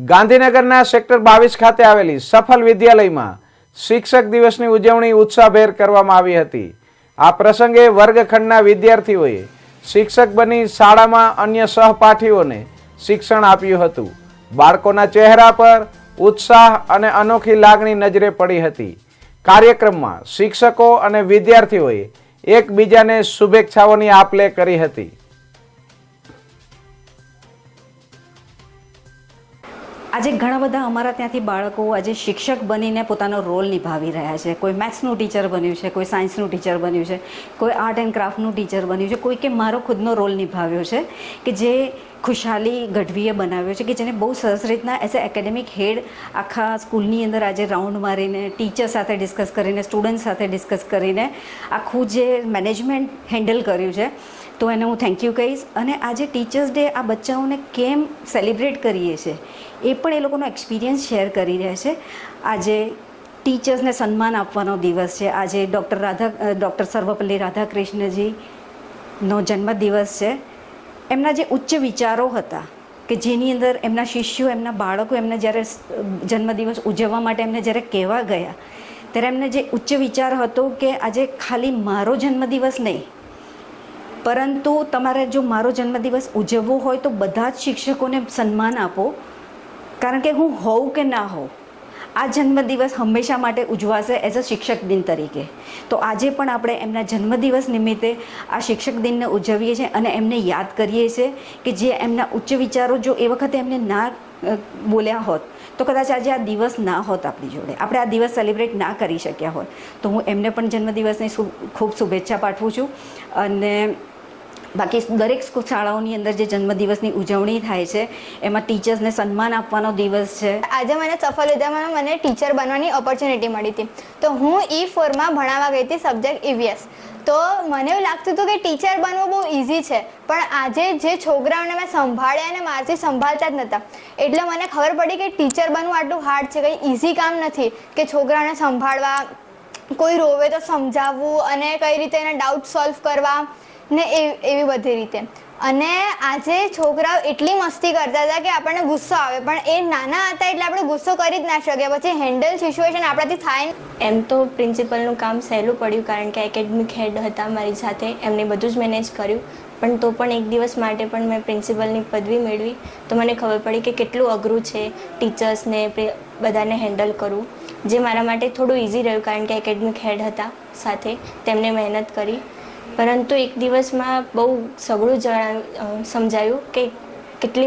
ગાંધીનગરના સેક્ટર 22 ખાતે આવેલી સફલ વિદ્યાલયમાં શિક્ષક દિવસની ઉજવણી ઉત્સાહભેર કરવામાં આવી હતી। આ પ્રસંગે વર્ગખંડના વિદ્યાર્થીઓએ શિક્ષક બની શાળામાં અન્ય સહપાઠીઓને શિક્ષણ આપ્યું હતું। બાળકોના ચહેરા પર ઉત્સાહ અને અનોખી લાગણી નજરે પડી હતી। કાર્યક્રમમાં શિક્ષકો અને વિદ્યાર્થીઓએ એકબીજાને શુભેચ્છાઓની આપ-લે કરી હતી। આજે ઘણા બધા અમારા ત્યાંથી બાળકો આજે શિક્ષક બનીને પોતાનો રોલ નિભાવી રહ્યા છે। કોઈ મેથ્સનું ટીચર બન્યું છે, કોઈ સાયન્સનું ટીચર બન્યું છે, કોઈ આર્ટ એન્ડ ક્રાફ્ટનું ટીચર બન્યું છે, કોઈ કે મારો ખુદનો રોલ નિભાવ્યો છે કે જે ખુશાલી ગઢવીએ બનાવ્યો છે કે જેને બહુ સરસ રીતના એઝ એ એકેડેમિક હેડ આખા સ્કૂલની અંદર આજે રાઉન્ડ મારીને ટીચર સાથે ડિસ્કસ કરીને, સ્ટુડન્ટ સાથે ડિસ્કસ કરીને આખું જે મેનેજમેન્ટ હેન્ડલ કર્યું છે, તો એને હું થેન્ક યુ કહીશ। અને આજે ટીચર્સ ડે આ બચ્ચાઓને કેમ સેલિબ્રેટ કરીએ છીએ એ પણ એ લોકોનો એક્સપિરિયન્સ શેર કરી રહ્યા છે। આજે ટીચર્સને સન્માન આપવાનો દિવસ છે। આજે ડૉક્ટર સર્વપલ્લી રાધાકૃષ્ણજીનો જન્મદિવસ છે। એમના જે ઉચ્ચ વિચારો હતા કે જેની અંદર એમના શિષ્યો, એમના બાળકો એમને જ્યારે જન્મદિવસ ઉજવવા માટે એમને જ્યારે કહેવા ગયા ત્યારે એમને જે ઉચ્ચ વિચાર હતો કે આજે ખાલી મારો જન્મદિવસ નહીં, પરંતુ તમારે જો મારો જન્મદિવસ ઉજવવો હોય તો બધા જ શિક્ષકોને સન્માન આપો, કારણ કે હું હોઉં કે ના હોઉં આ જન્મદિવસ હંમેશા માટે ઉજવાશે એઝ અ શિક્ષક દિન તરીકે। તો આજે પણ આપણે એમના જન્મદિવસ નિમિત્તે આ શિક્ષક દિનને ઉજવીએ છીએ અને એમને યાદ કરીએ છીએ કે જે એમના ઉચ્ચ વિચારો જો એ વખતે એમને ના બોલ્યા હોત તો કદાચ આજે આ દિવસ ના હોત આપણી જોડે, આપણે આ દિવસ સેલિબ્રેટ ના કરી શક્યા હોત। તો હું એમને પણ જન્મદિવસની ખૂબ શુભેચ્છા પાઠવું છું। અને બાકી દરેક શાળાઓની અંદર જે જન્મદિવસની ઉજવણી થાય છે એમાં ટીચર્સને સન્માન આપવાનો દિવસ છે। આજે મને સફલ વિદ્યાલયમાં મને ટીચર બનવાની ઓપોર્ચ્યુનિટી મળી હતી। તો હું E4માં ભણાવવા ગઈ હતી સબ્જેક્ટ EVS। તો મને એવું લાગતું હતું કે ટીચર બનવું બહુ ઇઝી છે, પણ આજે જે છોકરાઓને મેં સંભાળ્યા અને મારાથી સંભાળતા જ નહોતા, એટલે મને ખબર પડી કે ટીચર બનવું આટલું હાર્ડ છે, કંઈ ઇઝી કામ નથી કે છોકરાઓને સંભાળવા, કોઈ રોવે તો સમજાવવું અને કઈ રીતે એના ડાઉટ સોલ્વ કરવા ને એવી બધી રીતે। અને આજે છોકરાઓ એટલી મસ્તી કરતા હતા કે આપણને ગુસ્સો આવે, પણ એ નાના હતા એટલે આપણે ગુસ્સો કરી જ ના શકીએ, પછી હેન્ડલ સિચ્યુએશન આપણાથી થાય। એમ તો પ્રિન્સિપલનું કામ સહેલું પડ્યું કારણ કે એકેડમિક હેડ હતા મારી સાથે, એમને બધું જ મેનેજ કર્યું, પણ તો પણ એક દિવસ માટે પણ મેં પ્રિન્સિપલની પદવી મેળવી તો મને ખબર પડી કે કેટલું અઘરું છે ટીચર્સને બધાને હેન્ડલ કરવું, જે મારા માટે થોડું ઇઝી રહ્યું કારણ કે એકેડમિક હેડ હતા સાથે, તેમને મહેનત કરી। પરંતુ એક દિવસમાં બહુ સઘળું સમજાયું કે કેટલી